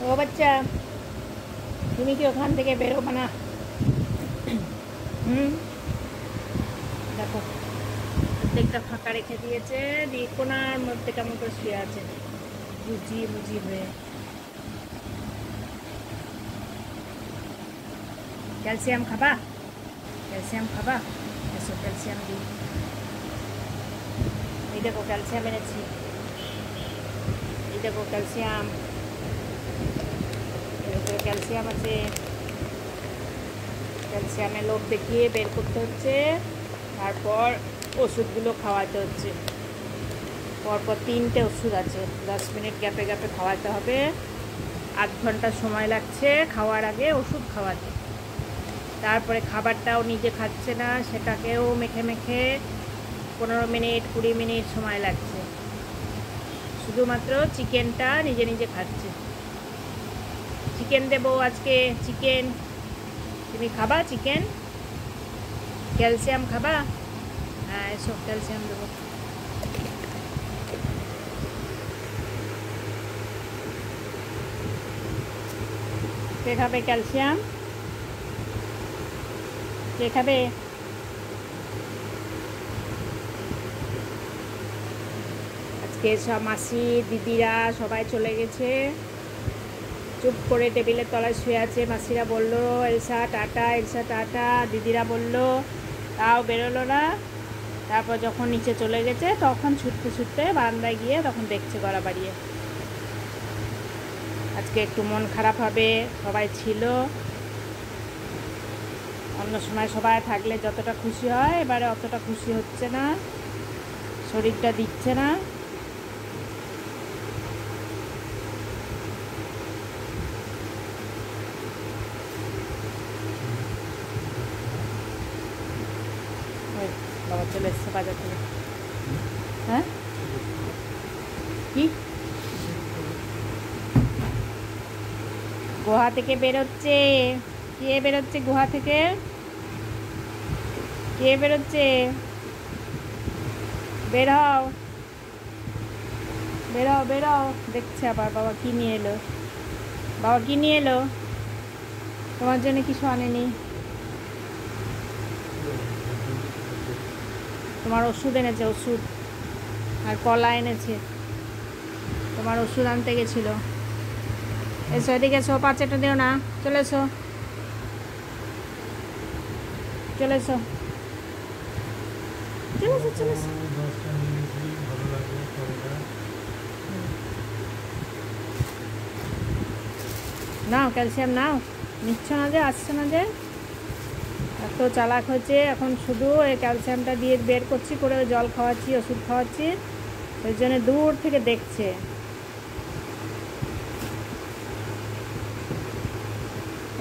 ও বাচ্চা, তুমি কি ওখান থেকে বেরোবে না? দেখো অর্ধেকটা ফাঁকা রেখে দিয়েছে, দিয়ে কোনার মধ্যে কেমন করে শুয়ে আছে বুঝি বুঝি হয়ে। ক্যালসিয়াম খাবা? ক্যালসিয়াম খাবা? এসো ক্যালসিয়াম দিই। এই দেখো ক্যালসিয়াম এনেছি, এই দেখো ক্যালসিয়াম, ক্যালসিয়াম আছে। ক্যালসিয়ামের লোভ দেখিয়ে বের করতে হচ্ছে, তারপর ওষুধগুলো খাওয়াতে হচ্ছে। পরপর 3টে ওষুধ আছে, 10 মিনিট গ্যাপে গ্যাপে খাওয়াতে হবে। 8 ঘন্টা সময় লাগছে খাওয়ার আগে ওষুধ খাওয়াতে। তারপরে খাবারটাও নিজে খাচ্ছে না, সেটাকেও মেখে মেখে 15 মিনিট 20 মিনিট সময় লাগছে। শুধুমাত্র চিকেনটা নিজে নিজে খাচ্ছে। চিকেন দেবো আজকে, চিকেন। তুমি খাবা চিকেন? ক্যালসিয়াম খাবা? হ্যাঁ এসো ক্যালসিয়াম দেবো। কে খাবে ক্যালসিয়াম? কে খাবে? আজকে সব মাসি দিদিরা সবাই চলে গেছে, চুপ করে টেবিলের তলায় শুয়ে আছে। মাসিরা বললো এলসা টাটা, এলসা টাটা, দিদিরা বললো, তাও বেরোলো না। তারপর যখন নিচে চলে গেছে তখন ছুটতে ছুটতে বারান্দায় গিয়ে তখন দেখছে গলা বাড়িয়ে। আজকে একটু মন খারাপ হবে, সবাই ছিল। অন্য সময় সবাই থাকলে যতটা খুশি হয়, এবারে অতটা খুশি হচ্ছে না, শরীরটা দিচ্ছে না। বাবা চলে এসছে বাজার থেকে। হ্যাঁ কি গুহা থেকে বেরোচ্ছে? কে বেরোচ্ছে গুহা থেকে? কে বেরোচ্ছে? বের হও, বেরো বেরো। দেখছে আবার বাবা কি নিয়ে এলো। বাবা কি নিয়ে এলো? তোমার জন্য কিছু আনেনি। তোমার ওষুধ এনেছে, ওষুধ আর কলা এনেছে। তোমার ওষুধ আনতে গেছিল। এসো এদিকে এসো, পাঁচটা দিও না, চলে এসো, চলে এসো, চলে এসো, চলে এসো। নাও ক্যালসিয়াম নাও। নিচ্ছ না যে, আসছে না যে, এত চালাক হচ্ছে। এখন শুধু এই ক্যালসিয়ামটা দিয়ে বের করছি, করে জল খাওয়াচ্ছি, ওষুধ খাওয়াচ্ছি, ওই জন্য দূর থেকে দেখছে।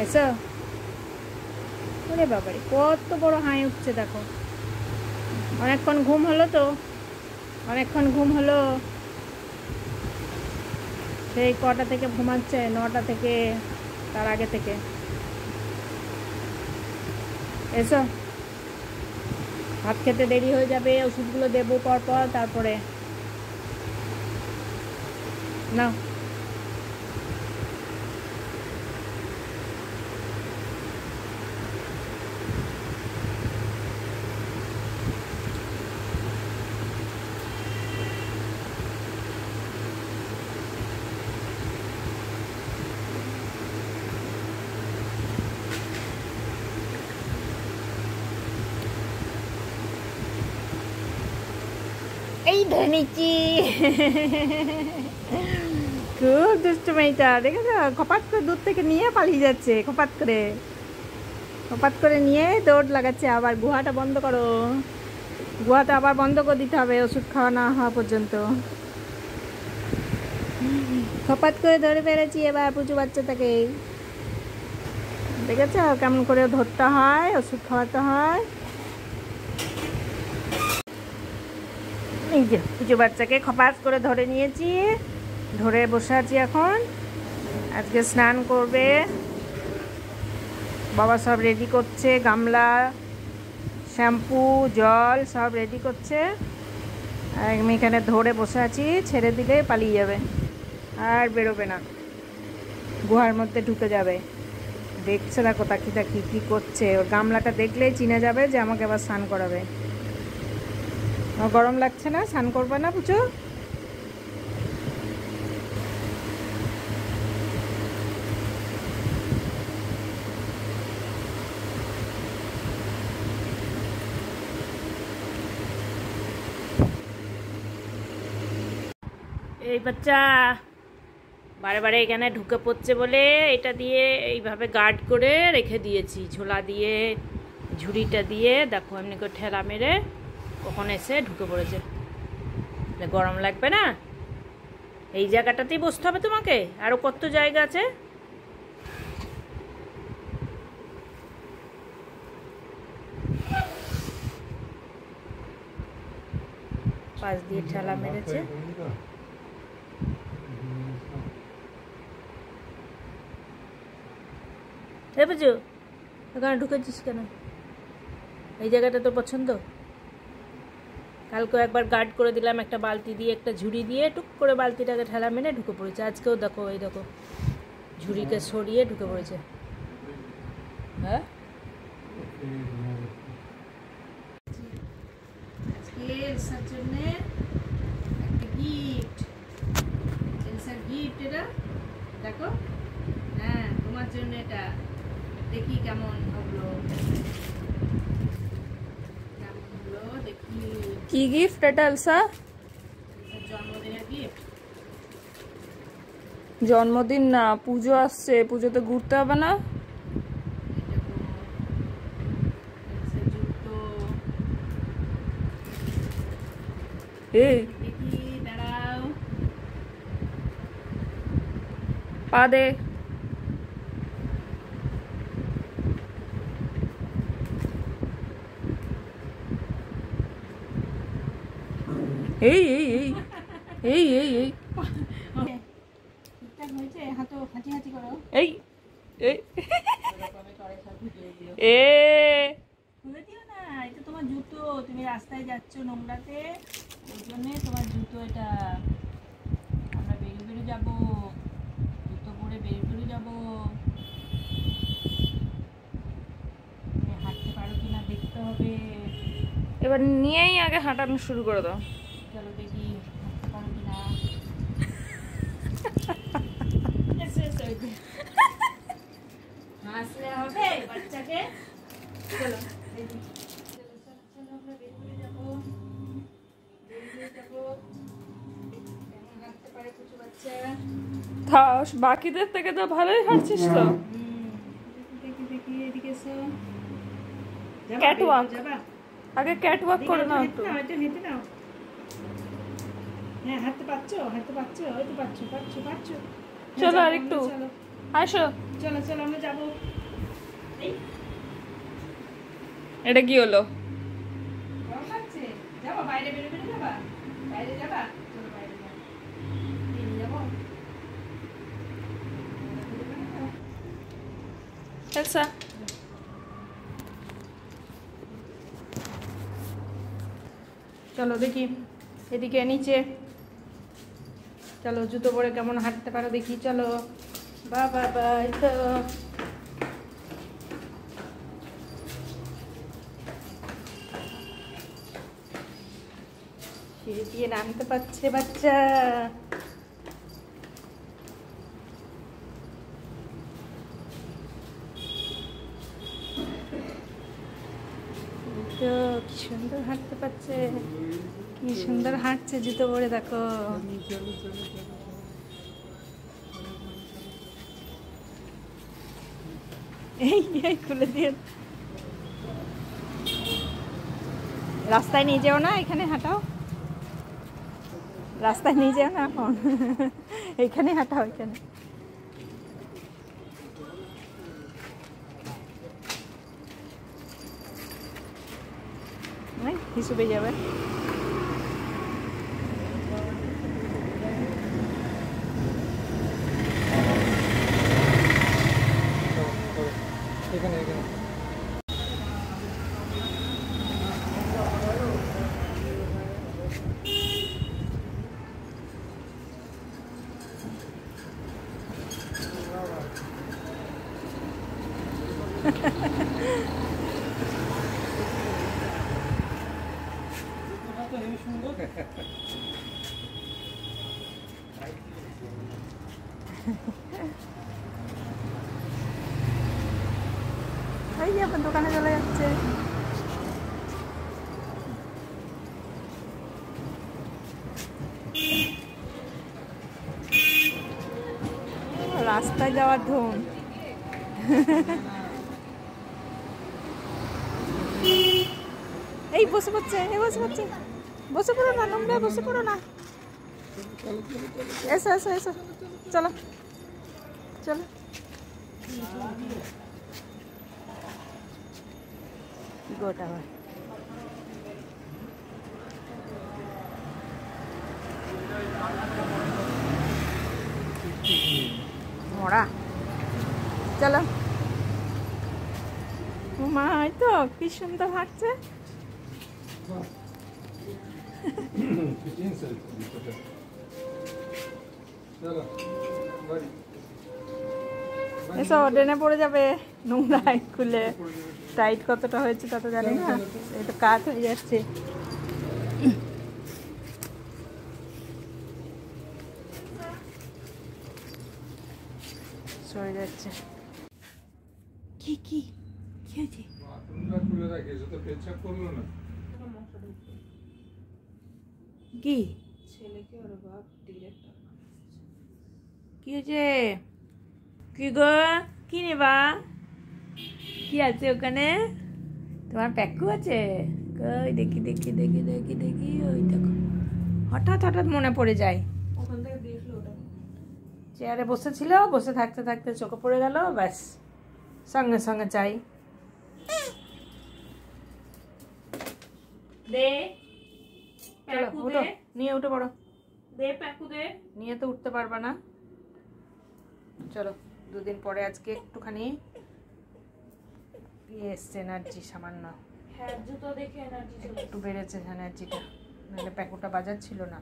এসো। ওরে বাবারে কত বড় হাই উঠছে দেখো। অনেকক্ষণ ঘুম হলো তো, অনেকক্ষণ ঘুম হলো। সেই কটা থেকে ঘুমাচ্ছে? 9টা থেকে, তার আগে থেকে। এসো, ভাত খেতে দেরি হয়ে যাবে, ওষুধগুলো দেবো পরপর, তারপরে নাও। এই ধরে নিচ্ছি। খুব দুষ্ট মেয়েটা, দেখেছো? খপাত করে দূর থেকে নিয়ে পালিয়ে যাচ্ছে, খপাত করে, খপাত করে নিয়ে দৌড় লাগাচ্ছে। আবার গুহাটা বন্ধ করো, গুহাটা আবার বন্ধ করে দিতে হবে ওষুধ খাওয়া না হওয়া পর্যন্ত। খপাত করে ধরে ফেলেছি এবার পুচু বাচ্চাটাকে। দেখেছো কেমন করে ধরতে হয়, ওষুধ খাওয়াতে হয়। এই যে পুচু বাচ্চাকে খপাত করে ধরে নিয়েছি, ধরে বসে আছি এখন। আজকে স্নান করবে, বাবা সব রেডি করছে, গামলা, শ্যাম্পু, জল সব রেডি করছে। আমি এখানে ধরে বসে আছি, ছেড়ে দিলে পালিয়ে যাবে, আর বেরোবে না। গুহার মধ্যে ঢুকে যাবে। দেখছে দেখো তাকি তাকি কী করছে। ওর গামলাটা দেখলেই চিনে যাবে যে আমাকে আবার স্নান করাবে। আমার গরম লাগছে না? স্নান করবে না পুজো? এই বাচ্চা বারে বারে এখানে ঢুকে পড়ছে বলে এটা দিয়ে এইভাবে গার্ড করে রেখে দিয়েছি, ঝোলা দিয়ে ঝুড়িটা দিয়ে। দেখো এমনি করে ঠেলা মেরে কখন এসে ঢুকে পড়েছে। গরম লাগবে না? এই জায়গাটাতেই বসতে হবে তোমাকে, আরও কত জায়গা আছে। পাশ দিয়ে ঠেলা মেরেছে। বুঝো ওখানে ঢুকেছিস কেন? এই জায়গাটা তোর পছন্দ? কালকেও একবার গার্ড করে দিলাম একটা বালতি দিয়ে, একটা ঝুড়ি দিয়ে, টুক করে বালতিটাকে ঠেলা মেরে ঢুকে পড়েছে। আজকেও দেখো এই দেখো ঝুড়িকে সরিয়ে ঢুকে পড়েছে। হ্যাঁ আজকে এলসার জন্য একটা গিফট, এলসার গিফট এটা দেখো। হ্যাঁ তোমার জন্য এটা, দেখি কেমন হলো, কেমন হলো দেখি। কি গিফট এটা এলসা? জন্মদিনের গিফট। জন্মদিন না, পুজো আসছে, পুজোতে ঘুরতে হবে না? এই দেখি দাঁড়াও, পা দে। এই এই এই এই এই এই ঠিকঠাক হয়েছে? হাঁটো, হাঁচি হাঁচি করো। এই এই এ খুলে দিও না, এটা তোমার জুতো। তুমি রাস্তায় যাচ্ছ নোংরাতে, ওই জন্যে তোমার জুতো এটা। আমরা বেরিয়ে বেরিয়ে যাবো, জুতো পরে বেরিয়ে বেরিয়ে যাবো। হাঁটতে পারো কিনা দেখতে হবে। এবার নিয়েই আগে হাঁটানো শুরু করে দাও। চলো দেখি হাঁটতে পারো কিনা। হাসলে হবে বাচ্চাকে। চলো দেখি, চলো চলো চলো আমরা বেরিয়ে যাবো, বেরিয়ে যাবো। কেমন হাঁটতে পারে কিছু বাচ্চা? বাকিদের থেকে তো ভালোই হাঁটছিস তো। দেখি দেখি এদিকে এসো। ক্যাটওয়াক আগে ক্যাটওয়াক করে নাও একটু। একটু হেঁটে নাও। হ্যাঁ হাঁটতে পারছো, হাঁটতে পারছো, ওই তো পারছো পারছো পারছো। চলো আর একটু আসো। চলো চলো আমরা যাবো। এটা কি হলো? গরম লাগছে? যাবো বাইরে, বেরো বেরো যাবা? বাইরে যাবা? চলো বাইরে যাবো। বেরিয়ে যাবো। আচ্ছা চলো দেখি এদিকে নিচে। চলো জুতো পরে কেমন হাঁটতে পারো দেখি। চলো বাবা বাই। তো সিঁড়ি দিয়ে নামতে পারছে বাচ্চা। তো কি সুন্দর হাঁটতে পারছে, কি সুন্দর হাঁটছে জুতো পরে দেখো। এই এই খুলে দিয়ে রাস্তায় নিয়ে যাও না, এখানে হাঁটাও। রাস্তায় নিয়ে যাও না এখন, এইখানে হাঁটাও, এখানে। হিসুবে যাবে। এখানে এখানে এই এখন দোকানে চলে যাচ্ছে। রাস্তায় যাওয়ার ধুম। এই বসে পড়ছে, এই বসে পড়ছে। বসে পড়ো না তোমরা, বসে পড়ো না। এসো এসো এসো, চলো চলো। গোটা হয় মরা। চলো মা, এই তো কি সুন্দর হাঁটছে। এসো, ড্রেনে পড়ে যাবে, নোংরায় খুলে। টাইট কতটা হয়েছে তত জানি না, এই তো কাট হয়ে যাচ্ছে। সরে যাচ্ছে। কি কি কি হয়েছে? কি কি হয়েছে? কি গো, কি নেবা? কি আছে ওখানে? তোমার প্যাকু আছে? কই দেখি দেখি দেখি দেখি দেখি। ওই দেখো, হঠাৎ হঠাৎ মনে পড়ে যায়। চেয়ারে বসেছিল, বসে থাকতে থাকতে চোখে পড়ে গেল, ব্যাস সঙ্গে সঙ্গে চাই। দে উঠো, নিয়ে উঠে পড়ো। দে প্যাকু দে। নিয়ে তো উঠতে পারবা না। চলো, দুদিন পরে আজকে একটুখানি এসছে এনার্জি, সামান্য একটু বেড়েছে এনার্জিটা, নাহলে প্যাকুটা বাজার ছিল না।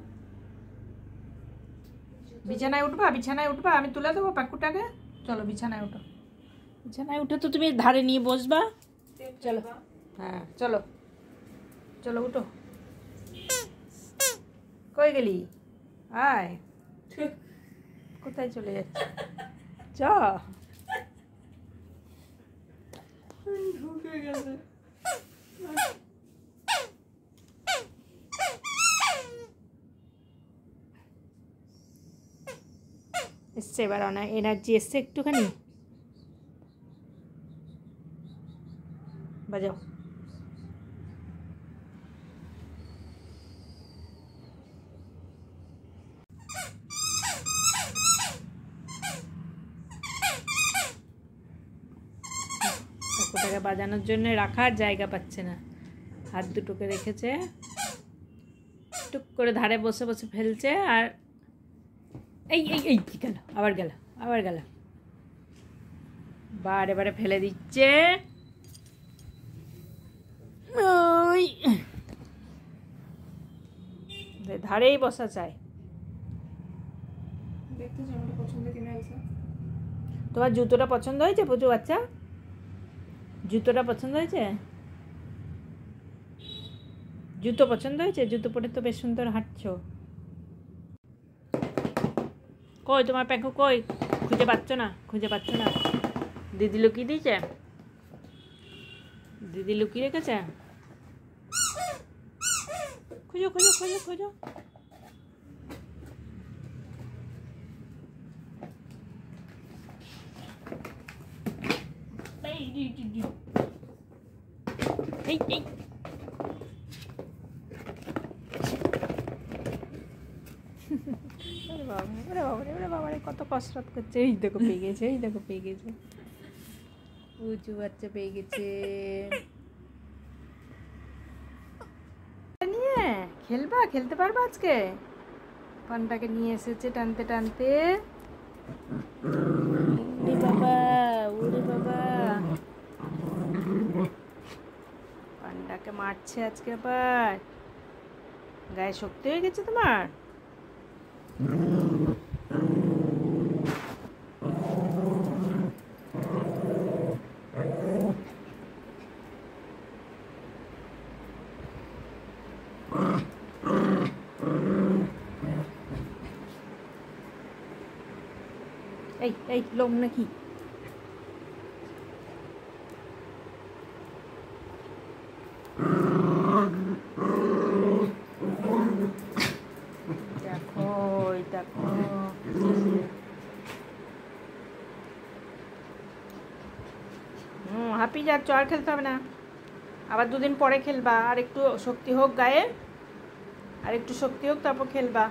বিছানায় উঠবা, বিছানায় উঠবা, আমি তুলে দেবো প্যাকুটাকে। চলো বিছানায় উঠো, বিছানায় উঠে তো তুমি ধারে নিয়ে বসবা। চলো, হ্যাঁ চলো চলো উঠো। কই গেলি? আয়, কোথায় চলে যাচ্ছে? চ ঢুকে গেছে। এসছে এবার, অনেক এনার্জি এসছে একটুখানি। বাজাও। ওটাকে বাজানোর জন্য রাখার জায়গা পাচ্ছে না, হাত দুটোকে রেখেছে, টুক করে ধারে বসে বসে ফেলছে। আর এই এই এই কি গেল, আবার গেল, আবার গেল, বারে বারে ফেলে দিচ্ছে। ওই ধারেই বসা চাই। তোমার জুতোটা পছন্দ হয়েছে পুজো বাচ্চা? জুতোটা পছন্দ হয়েছে? জুতো পছন্দ হয়েছে? জুতো পরে তো বেশ সুন্দর হাঁটছো। কই তোমার প্যাকু কই? খুঁজে পাচ্ছ না, খুঁজে পাচ্ছ না। দিদি লুকিয়ে দিয়েছে, দিদি লুকিয়ে রেখেছে। খুঁজো খুঁজো খুঁজো খুঁজো। এই এই বাবারে কত কসরত করছে। এই দেখো পেয়ে গেছে, এই দেখো পেয়ে গেছে, উঁচু বাচ্চা পেয়ে গেছে। নিয়ে খেলবা, খেলতে পারবা আজকে? পানটাকে নিয়ে এসেছে টানতে টানতে। ওরে বাবা, ওরে বাবা, পানটাকে মারছে আজকে আবার। গায়ে শক্তি হয়ে গেছে তোমার। এই লোম নাকি? দেখো দেখো, হাঁপিয়ে যাচ্ছ, আর খেলতে হবে না, আবার 2 দিন পরে খেলবা, আর একটু শক্তি হোক গায়ে, আর একটু শক্তি হোক তারপর খেলবা।